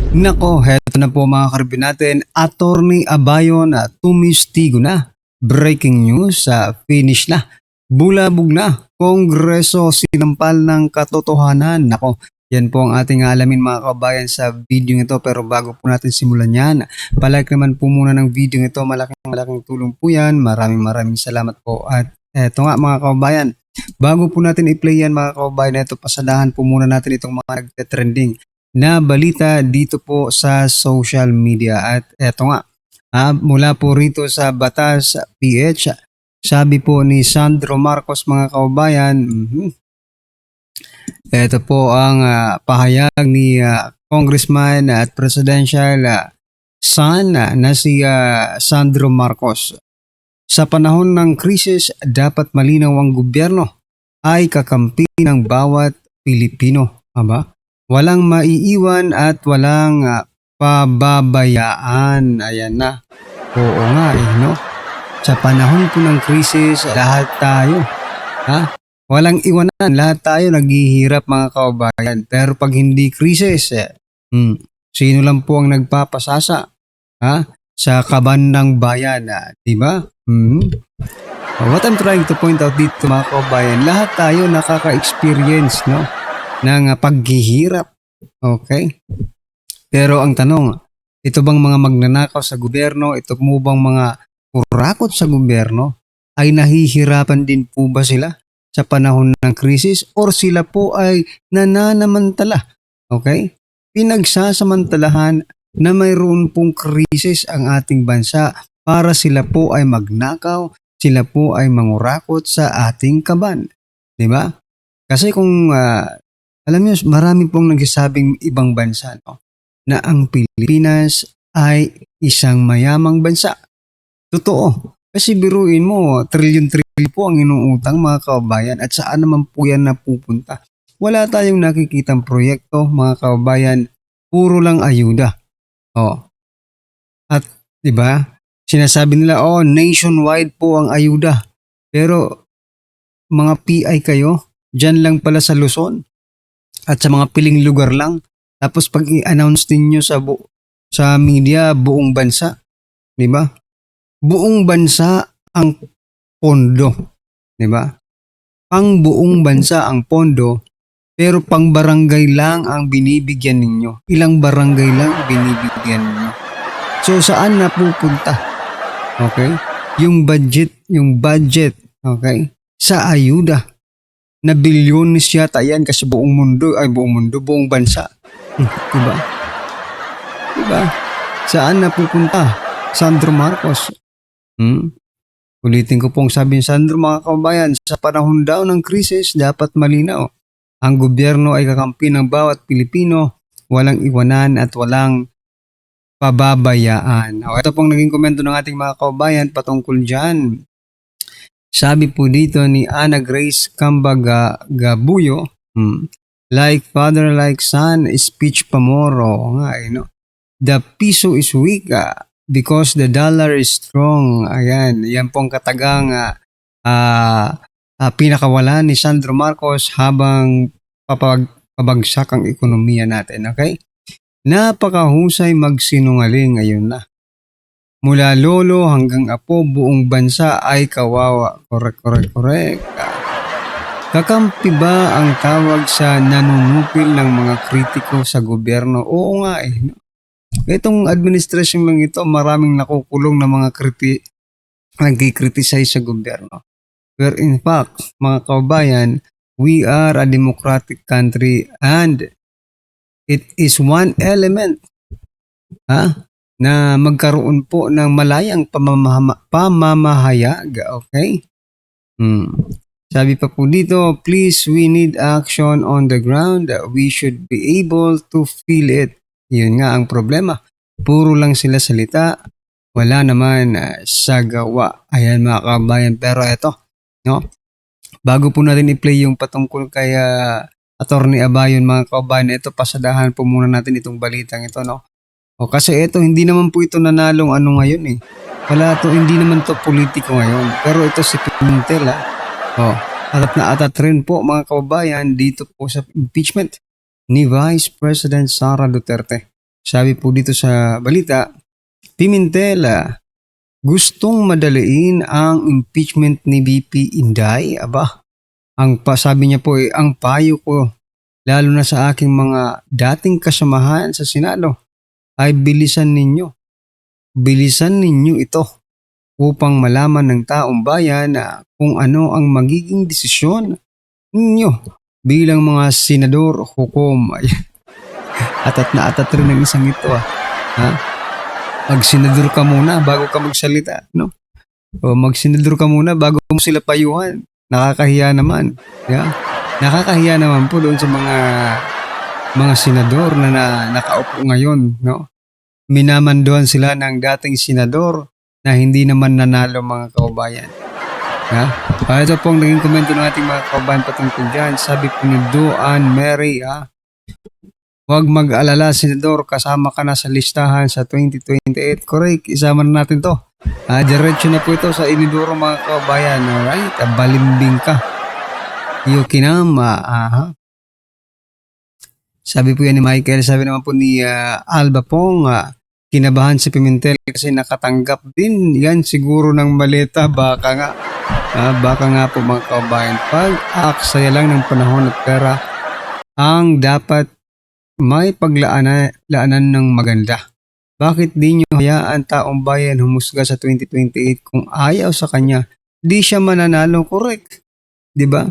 Nako, heto na po mga karibin natin. Attorney Abayon tumistigo na. Breaking news, finish na. Bulabog na. Kongreso sinampal ng katotohanan. Nako, yan po ang ating alamin mga kabayan sa video ito. Pero bago po natin simulan yan, palike naman po muna ng video ito. Malaking tulong po yan. Maraming salamat po. At eto nga mga kabayan, bago po natin i-play yan mga kabayan, ito pasadahan po muna natin itong mga nagte-trending na balita dito po sa social media. At eto nga, mula po rito sa Batas PH, sabi po ni Sandro Marcos mga kaubayan, ito po ang pahayag ni Congressman at Presidential son na si Sandro Marcos. Sa panahon ng krisis, dapat malinaw ang gobyerno ay kakampi ng bawat Pilipino. Aba? Walang maiiwan at walang pababayaan. Ayan na. Oo nga no? Sa panahon po ng krisis, lahat tayo. Walang iwanan. Lahat tayo naghihirap mga kababayan. Pero pag hindi krisis, sino lang po ang nagpapasasa? Sa kaban ng bayan. Diba? What I'm trying to point out dito mga kababayan, lahat tayo nakaka-experience, no? Ng paghihirap. Okay? Pero ang tanong, ito bang mga magnanakaw sa gobyerno, ito mo bang mga kurakot sa gobyerno, ay nahihirapan din po ba sila sa panahon ng krisis or sila po ay nananamantala? Okay? Pinagsasamantalahan na mayroon pong krisis ang ating bansa para sila po ay magnakaw, sila po ay mangurakot sa ating kaban. Diba? Kasi kung alam niyo, marami pong nagsasabing ibang bansa, no, na ang Pilipinas ay isang mayamang bansa. Totoo. Kasi biruin mo, trilyon-trilyon po ang inuutang mga kababayan at saan naman po yan napupunta. Wala tayong nakikitang proyekto mga kababayan, puro lang ayuda. At di ba? Sinasabi nila, nationwide po ang ayuda. Pero mga PI kayo, dyan lang pala sa Luzon. At sa mga piling lugar lang. Tapos pag i-announce ninyo sa media, buong bansa. Di ba? Buong bansa ang pondo. Di ba? Pang buong bansa ang pondo, pero pang barangay lang ang binibigyan ninyo. Ilang barangay lang binibigyan ninyo. So saan napupunta? Okay? Yung budget, okay? Sa ayuda. Na bilyones yata yan kasi buong bansa. Diba? Diba? Saan napupunta? Sandro Marcos. Ulitin ko pong sabi ni Sandro mga kababayan, sa panahon daw ng krisis, dapat malinaw. Ang gobyerno ay kakampi ng bawat Pilipino, walang iwanan at walang pababayaan. Ito pong naging komento ng ating mga kababayan patungkol dyan. Sabi po dito ni Ana Grace Gabuyo, like father, like son, speech pamoro. No? The piso is weak because the dollar is strong. Ayan, yan pong katagang pinakawalan ni Sandro Marcos habang pabagsak ang ekonomiya natin. Okay? Napakahusay magsinungaling. Ayun na. Mula lolo hanggang apo, buong bansa ay kawawa. Correct. Kakampi ba ang tawag sa nanunupil ng mga kritiko sa gobyerno? Oo nga no? Itong administrasyon lang ito, maraming nakukulong na mga nagkikriticize sa gobyerno. Where in fact, mga kababayan, we are a democratic country and it is one element na magkaroon po ng malayang pamamahayag. Okay? Sabi pa po dito, please, we need action on the ground. We should be able to feel it. Yun nga ang problema. Puro lang sila salita. Wala naman sa gawa. Ayan mga kabayan. Pero eto, no? Bago po natin i-play yung patungkol kay Attorney Abayon mga kabayan, ito pasadahan po muna natin itong balitang ito, no? Kasi ito, hindi naman po ito nanalong ngayon eh. Hindi naman to politiko ngayon. Pero ito si Pimentel Atat na atat rin po mga kababayan dito po sa impeachment ni Vice President Sara Duterte. Sabi po dito sa balita, Pimentel gustong madaliin ang impeachment ni VP Inday. Aba, sabi niya po ang payo ko lalo na sa aking mga dating kasamahan sa Senado ay bilisan ninyo. Bilisan ninyo ito upang malaman ng taong bayan na kung ano ang magiging desisyon ninyo bilang mga senador hukom. Atat na atat rin ang isang ito. Ha? Magsenador ka muna bago ka magsalita. No? O magsenador ka muna bago mo sila payuhan. Nakakahiya naman. Yeah? Nakakahiya naman po doon sa mga senador na nakaupo ngayon. No? Minamanduhan sila ng dating senador na hindi naman nanalo mga kaubayan. Ha? Ito pong naging komento ng ating mga kaubayan patungkol dyan. Sabi po ni Doan Mary, huwag mag-alala, Senador, kasama ka na sa listahan sa 2028. Correct, isama na natin to. Diretso na po ito sa inidoro mga kaubayan. Alright, balimbing ka. Yukinama, Sabi po yan ni Michael, sabi naman po ni Alba Pong, kinabahan si Pimentel kasi nakatanggap din yan siguro ng maleta. Baka nga po mga kaubayan. Pag-aksaya lang ng panahon at pera ang dapat may paglaanan ng maganda. Bakit di nyo hayaan taong bayan humusga sa 2028 kung ayaw sa kanya? Di siya mananalo, correct? Diba?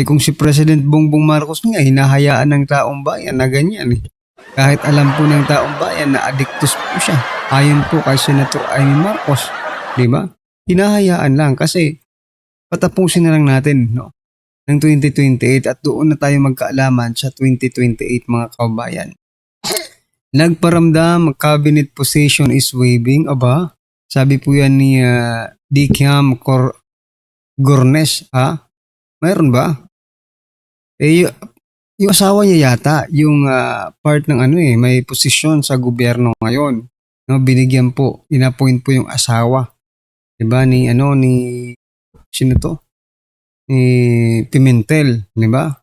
Kung si President Bongbong Marcos nga, hinahayaan ng taong bayan na ganyan. Kahit alam po ng taong bayan na addictus po siya. Ayon po kay Senator Amy Marcos. Diba? Hinahayaan lang kasi patapusin na lang natin, no? Ng 2028 at doon na tayo magkaalaman sa 2028 mga kaubayan. Nagparamdam, cabinet position is waiving. Aba, sabi po yan ni Dikiam Gornes. Mayroon ba? Yung asawa niya yata, yung part ng may posisyon sa gobyerno ngayon. No, binigyan po, inappoint po yung asawa. Diba ni sino to? Pimentel, di ba?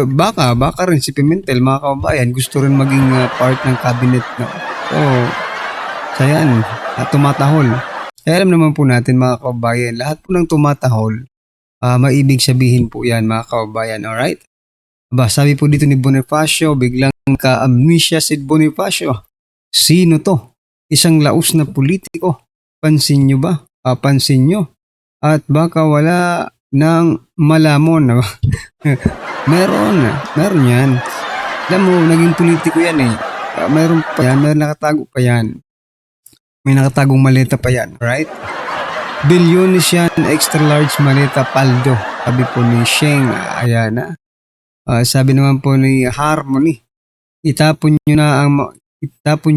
Baka rin si Pimentel, mga kababayan, gusto rin maging part ng cabinet. No? So, sayan, tumatahol. Kaya alam naman po natin mga kababayan, lahat po ng tumatahol, maibig sabihin po yan mga kababayan, alright? Sabi po dito ni Bonifacio, biglang ka-amnesia si Bonifacio. Sino to? Isang laos na politiko. Pansin nyo ba? Pansin nyo? At baka wala ng malamon. meron yan. Alam mo, naging politiko yan eh. Meron pa yan, meron nakatago pa yan. May nakatagong maleta pa yan, right? Bilyones yan, extra large maleta paldo. Sabi po ni Sheng, ayan sabi naman po ni Harmony, itapon nyo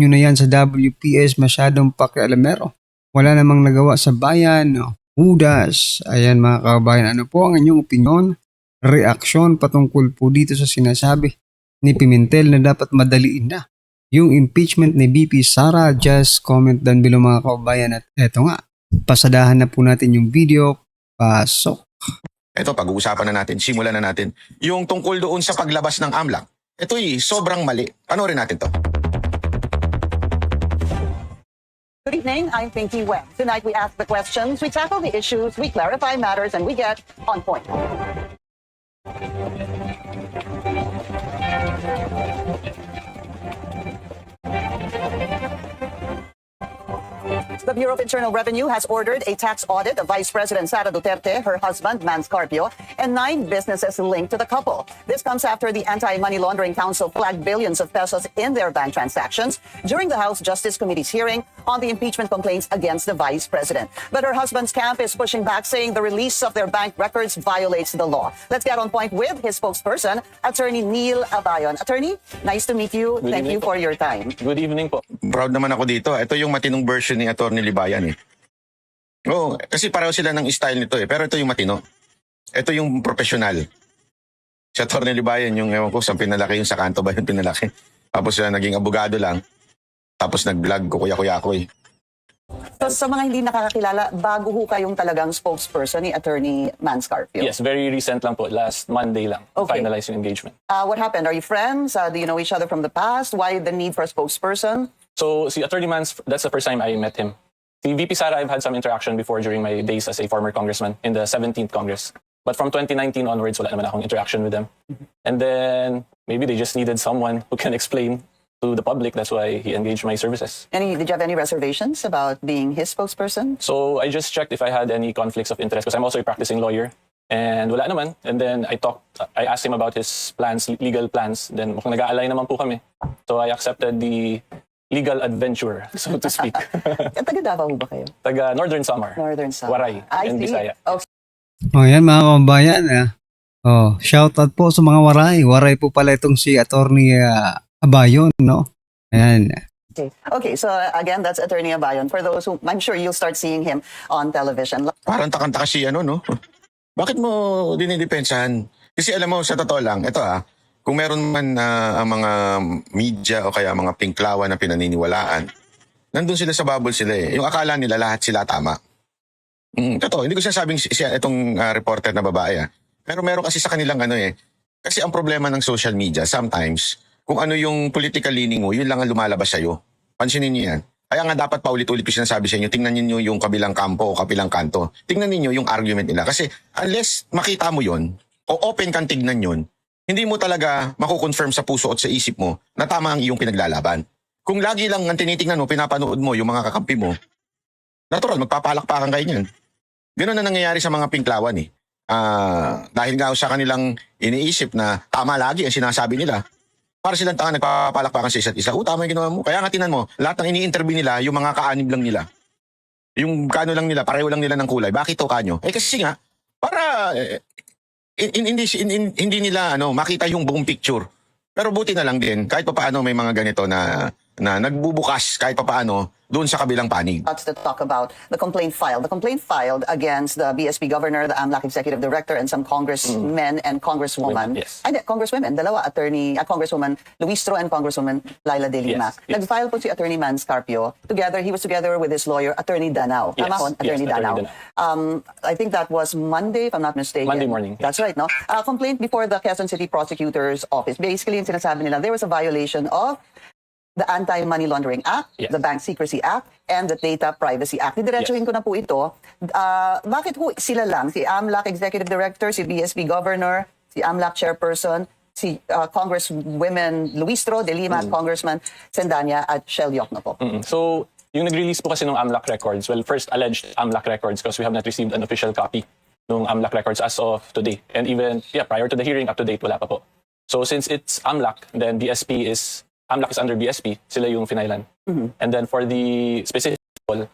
na yan sa WPS, masyadong pakialamero. Wala namang nagawa sa bayan, no? Hudas. Ayan mga kababayan, ano po ang inyong opinion, reaksyon patungkol po dito sa sinasabi ni Pimentel na dapat madaliin na yung impeachment ni VP Sara? Just comment down below mga kababayan at eto nga, pasadahan na po natin yung video. Pasok. Ito, pag-uusapan na natin, simulan na natin yung tungkol doon sa paglabas ng AMLAC. Ito'y sobrang mali. Panoorin natin to. Good evening, I'm Pinky Wen. Tonight we ask the questions, we tackle the issues, we clarify matters, and we get on point. The Bureau of Internal Revenue has ordered a tax audit of Vice President Sara Duterte, her husband, Mans Carpio, and 9 businesses linked to the couple. This comes after the Anti-Money Laundering Council flagged billions of pesos in their bank transactions during the House Justice Committee's hearing on the impeachment complaints against the Vice President. But her husband's camp is pushing back, saying the release of their bank records violates the law. Let's get on point with his spokesperson, Attorney Neil Abayon. Attorney, nice to meet you. Thank you for your time. Good evening po. Proud naman ako dito. Ito yung matinong version ni Atty. Libayan eh. Oo, kasi pareho sila ng style nito eh. Pero ito yung matino. Ito yung professional. Si Atty. Libayan, yung ewan ko, saan pinalaki, yung sa kanto ba yung pinalaki. Tapos naging abogado lang. Tapos nag-vlog, kuya-kuya ako eh. So, sa mga hindi nakakakilala, bago ho kayong talagang spokesperson ni Attorney Manscarpio. Yes, very recent lang po. Last Monday lang. Okay. Finalize yung engagement. What happened? Are you friends? Do you know each other from the past? Why the need for a spokesperson? So, si Attorney Mans, that's the first time I met him. Si VP Sara, I've had some interaction before during my days as a former congressman in the 17th Congress. But from 2019 onwards, wala naman akong interaction with them. And then, maybe they just needed someone who can explain to the public. That's why he engaged my services. Did you have any reservations about being his spokesperson? So, I just checked if I had any conflicts of interest because I'm also a practicing lawyer. And wala naman. And then, I asked him about his plans, legal plans. Then, mukhang nag-aalay naman po kami. So, I accepted the legal adventure, so to speak. Taga Davao ba kayo? Taga Northern Samar. Northern Samar. Waray I and see. Bisaya. Okay. Oh, yan mga kababayan. Shout out po sa mga waray. Waray po pala itong si Attorney Abayon, no? Ayan. Okay, so again, that's Attorney Abayon. For those who, I'm sure you'll start seeing him on television. Parang takanta kasi no? Bakit mo dinidepensahan? Kasi alam mo, sa totoo lang, ito kung meron man ang mga media o kaya mga pinklawan na pinaniniwalaan, nandun sila sa bubble sila eh. Yung akala nila lahat sila tama. Totoo, hindi ko sinasabing itong reporter na babae Pero meron kasi sa kanilang kasi ang problema ng social media, sometimes, kung ano yung political leaning mo, yun lang ang lumalabas sa'yo. Pansinin niyo yan. Kaya nga dapat paulit-ulit ko sinasabi sa inyo, tingnan niyo yung kabilang kampo o kabilang kanto. Tingnan niyo yung argument nila. Kasi unless makita mo yun, o open kang tignan yun, hindi mo talaga makukonfirm sa puso at sa isip mo na tama ang iyong pinaglalaban. Kung lagi lang ang tinitingnan mo, pinapanood mo yung mga kakampi mo, natural, magpapalakpakan kayo niyan. Ganun na nangyayari sa mga pinklawan dahil nga sa kanilang iniisip na tama lagi ang sinasabi nila, para silang tanga nagpapalakpakan sa isa't isa. Tama yung ginawa mo. Kaya nga tinan mo, lahat ng ini-interview nila, yung mga kaanib lang nila. Yung kano lang nila, pareho lang nila ng kulay. Bakit to kanyo? Kasi nga, para hindi nila makita yung buong picture. Pero buti na lang din, kahit pa paano may mga ganito na nagbubukas kahit pa paano doon sa kabilang panig. To talk about the complaint filed. The complaint filed against the BSP governor, the AMLAC executive director, and some congressmen and congresswoman. Yes. Congresswomen, dalawa, Congresswoman Luistro and Congresswoman Laila De Lima. Yes. Nag-file po si Attorney Manscarpio. He was together with his lawyer, Attorney Danao. Yes. Tama ho? Attorney Yes, Danao. I think that was Monday, if I'm not mistaken. Monday morning. That's right, no? Complaint before the Quezon City Prosecutor's Office. Basically, yung sinasabi nila, there was a violation of the Anti-Money Laundering Act, Yes. the Bank Secrecy Act, and the Data Privacy Act. Didiretsuhin ko na po ito. Bakit ho sila lang? Si AMLAC Executive Director, si BSP Governor, si AMLAC Chairperson, si Congresswomen Luistro, De Lima, Congressman Sendanya, at Shell Yocno po. So, yung nag-release po kasi ng AMLAC records, well, first alleged AMLAC records because we have not received an official copy ng AMLAC records as of today. And even, prior to the hearing, up to date, wala pa po. So, since it's AMLAC, then AMLAC is under BSP, sila yung finailan. And then for the specific people,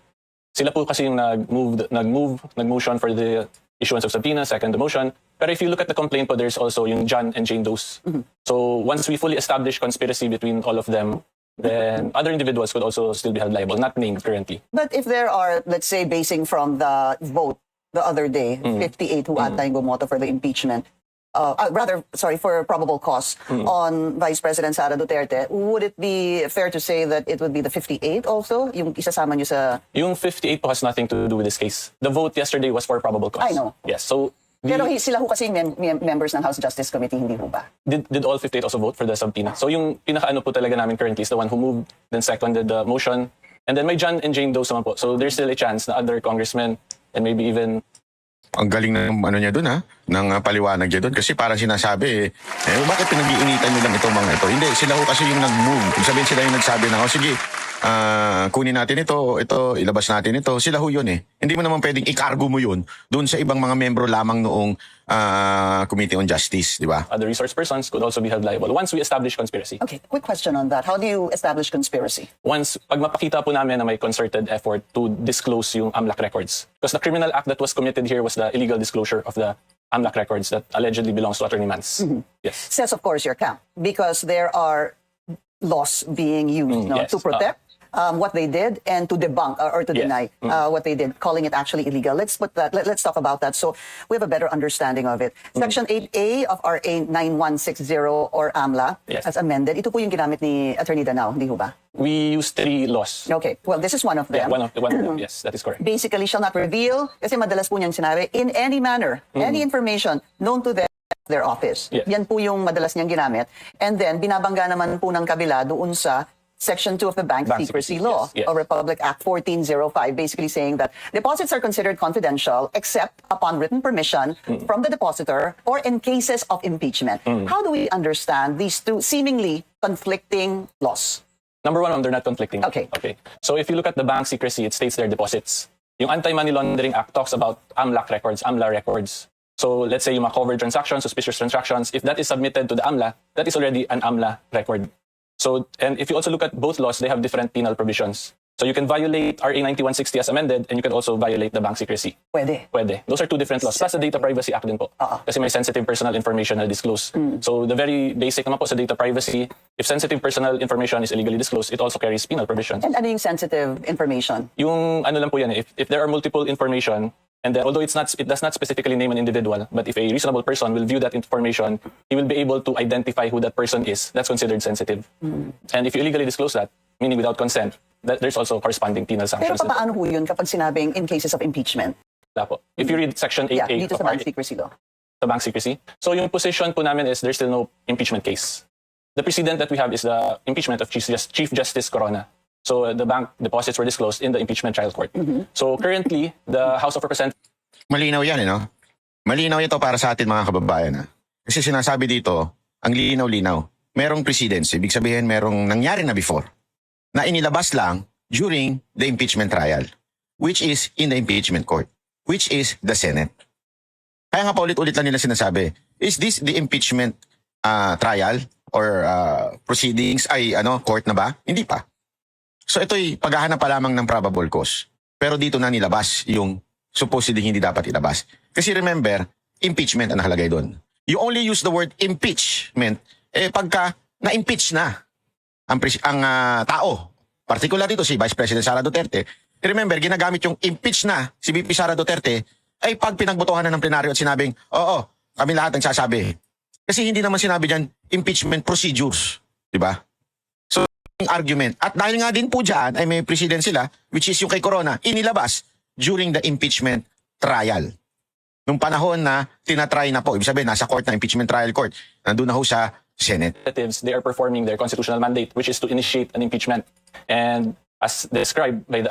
sila po kasi yung nag-motion for the issuance of subpoena, second the motion. Pero if you look at the complaint po, there's also yung John and Jane Does. So once we fully establish conspiracy between all of them, then other individuals could also still be held liable, not named currently. But if there are, let's say, basing from the vote the other day, 58 who ata yung bumoto for the impeachment, for probable cause on Vice President Sara Duterte, would it be fair to say that it would be the 58 also? Yung isasama nyo sa... Yung 58 po has nothing to do with this case. The vote yesterday was for probable cause. I know. Yes, so... Pero sila ho kasi members ng House Justice Committee, hindi ho ba? Did all 58 also vote for the subpoena? So yung pinaka-ano po talaga namin currently is the one who moved, then seconded the motion, and then may John and Jane Does naman po. So there's still a chance na other congressmen and maybe even... Ang galing ng niya doon ng paliwanag niya doon kasi parang sinasabi bakit pinag-iinitan niyo lang itong mga ito? Hindi, sila ho kasi yung nag-move. Ibig sabihin sila yung nagsabi na, sige, kunin natin ito, ilabas natin ito. Sila ho yun Hindi mo naman pwedeng ikargo mo yun doon sa ibang mga membro lamang noong Committee on Justice, di ba? Other resource persons could also be held liable once we establish conspiracy. Okay, quick question on that. How do you establish conspiracy? Once, pag mapakita po namin na may concerted effort to disclose yung AMLAC records. Because the criminal act that was committed here was the illegal disclosure of the AMLAC records that allegedly belongs to Attorney Mans. Yes. Says, of course, your camp, because there are laws being used Yes. to protect what they did and to debunk or to Yes. deny what they did, calling it actually illegal. Let's put that. Let's talk about that so we have a better understanding of it. Section 8A of RA 9160 or AMLA Yes. as amended. Ito po yung ginamit ni Attorney Danao, hindi ho ba? We use 3 laws. Okay. Well, this is one of Yeah, them. one of them. Yes, that is correct. Basically, shall not reveal, kasi madalas po niyang sinabi, in any manner, any information known to them, their office. Yes. Yan po yung madalas niyang ginamit. And then, binabangga naman po ng kabila doon sa Section 2 of the Bank Bank Secrecy Secrecy, Law yes, yes. or Republic Act 1405, basically saying that deposits are considered confidential except upon written permission from the depositor or in cases of impeachment. How do we understand these two seemingly conflicting laws? Number one, they're not conflicting. Okay. So if you look at the bank secrecy, it states their deposits. Yung Anti-Money Laundering Act talks about AMLAC records, AMLA records. So let's say yung mga covered transactions, suspicious transactions, if that is submitted to the AMLA, that is already an AMLA record. So, and if you also look at both laws, they have different penal provisions. So you can violate RA 9160 as amended, and you can also violate the bank secrecy. Pwede. Pwede. Those are 2 different laws. Plus the Data Privacy Act din po. Kasi may sensitive personal information na disclose. So the very basic naman po sa data privacy, if sensitive personal information is illegally disclosed, it also carries penal provisions. And ano yung sensitive information? Yung ano lang po yan, if there are multiple information, and then although it does not specifically name an individual, but if a reasonable person will view that information, he will be able to identify who that person is. That's considered sensitive. And if you illegally disclose that, meaning without consent, there's also corresponding penal Pero sanctions. paano ho yun kapag sinabing in cases of impeachment? Wala po. If you read Section 8A Yeah, dito of sa Bank RA, Secrecy Law. the bank secrecy. So yung position po namin is there's still no impeachment case. The precedent that we have is the impeachment of Chief Justice Corona. So the bank deposits were disclosed in the impeachment trial court. So currently, the House of Representatives Malinaw yan, no? Malinaw ito para sa atin mga kababayan. Ha? Kasi sinasabi dito, ang linaw-linaw, merong precedence. Ibig sabihin, merong nangyari na before na inilabas lang during the impeachment trial, which is in the impeachment court, which is the Senate. Kaya nga paulit-ulit lang nila sinasabi, is this the impeachment trial or proceedings ay court na ba? Hindi pa. So ito'y paghahanap pa lamang ng probable cause. Pero dito na nilabas yung supposedly hindi dapat ilabas. Kasi remember, impeachment ang nakalagay doon. You only use the word impeachment pagka na-impeach na ang tao. Particular dito si Vice President Sara Duterte. Remember, ginagamit yung impeach na si VP Sara Duterte ay pag pinagbotohan na ng plenaryo at sinabing, oo, kami lahat ang sasabi. Kasi hindi naman sinabi dyan impeachment procedures. Diba? So, yung argument. At dahil nga din po dyan ay may precedent sila, which is yung kay Corona, inilabas during the impeachment trial. Nung panahon na tinatry na po, ibig sabihin, nasa court na impeachment trial court, nandun na ho sa Senate. they are performing their constitutional mandate, which is to initiate an impeachment. And as described by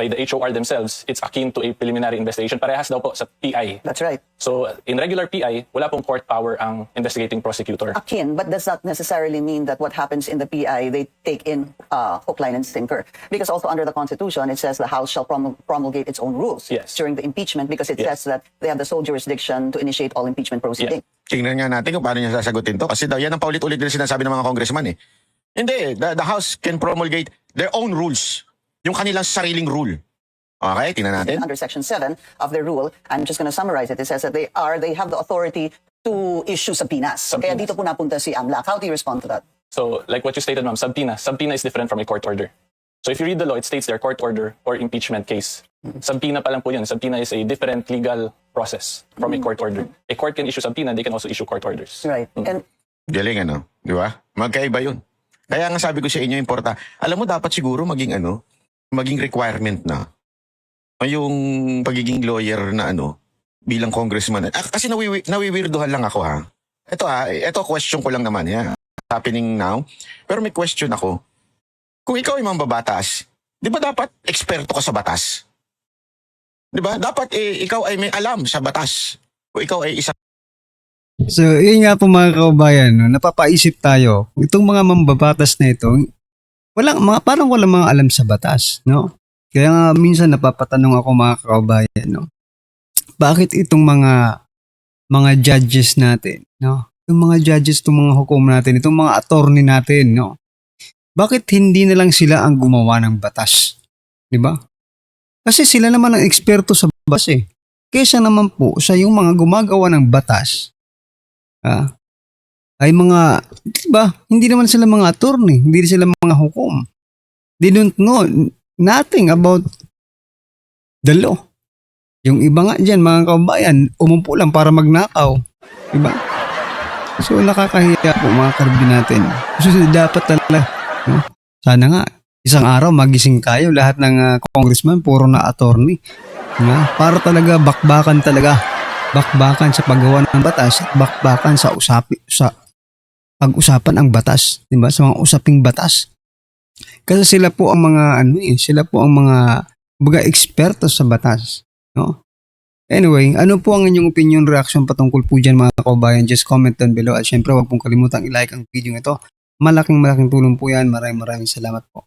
the HOR themselves, it's akin to a preliminary investigation. Parehas daw po sa PI. That's right. So in regular PI, wala pong court power ang investigating prosecutor. Akin, but does not necessarily mean that what happens in the PI, they take in hook, line, and sinker. Because also under the Constitution, it says the House shall promulgate its own rules Yes. during the impeachment because it Yes. says that they have the sole jurisdiction to initiate all impeachment proceedings. Tingnan nga natin kung paano niya sasagutin to. Kasi daw, yan ang paulit-ulit nila sinasabi ng mga congressman eh. Hindi, the House can promulgate their own rules. Yung kanilang sariling rule. Okay, tingnan natin. Under Section 7 of the rule, I'm just going to summarize it. It says that they have the authority to issue subpoenas. Kaya dito po napunta si AMLAC. How do you respond to that? So like what you stated, ma'am, subpoena. Subpoena is different from a court order. So if you read the law, it states their court order or impeachment case. Subpoena pa lang po yun. Subpoena is a different legal process from a court order. A court can issue subpoena, they can also issue court orders. Right. And Galing Di ba? Magkaiba yun. Kaya nga sabi ko sa inyo, alam mo dapat siguro maging requirement na yung pagiging lawyer na bilang congressman. Kasi nawiwirduhan lang ako ha. Ito question ko lang naman. Yeah. Happening now. Pero may question ako. Kung ikaw ay mambabatas, di ba dapat eksperto ka sa batas? Di ba? Dapat ikaw ay may alam sa batas. Kung ikaw ay isa. So, yun nga po mga kaubayan, no? Napapaisip tayo, itong mga mambabatas na ito, parang walang mga alam sa batas, no? Kaya nga minsan napapatanong ako mga kaubayan, no? Bakit itong mga judges natin, no? Itong mga judges, itong mga hukom natin, itong mga attorney natin, no? Bakit hindi na lang sila ang gumawa ng batas? Di ba? Kasi sila naman ang eksperto sa batas eh. Kesa naman po sa yung mga gumagawa ng batas, ay mga, di ba? Hindi naman sila mga attorney, hindi sila mga hukom. They don't know nothing about the law. Yung iba nga dyan, mga kabayan, umumpo lang para magnakaw. Diba? So, nakakahiya po mga karbi natin. So, dapat talaga, no? Sana nga, isang araw magising kayo, lahat ng congressman, puro na attorney. Diba? Para talaga, bakbakan talaga. Bakbakan sa paggawa ng batas, bakbakan sa pag-usapan ang batas. Diba? Sa mga usaping batas. Kasi sila po ang mga, sila po ang mga, eksperto sa batas. No? Anyway, ano po ang inyong opinion, reaction patungkol po dyan mga kabayan? Just comment down below at syempre huwag pong kalimutang i-like ang video ito. Malaking tulong po yan. Maraming salamat po.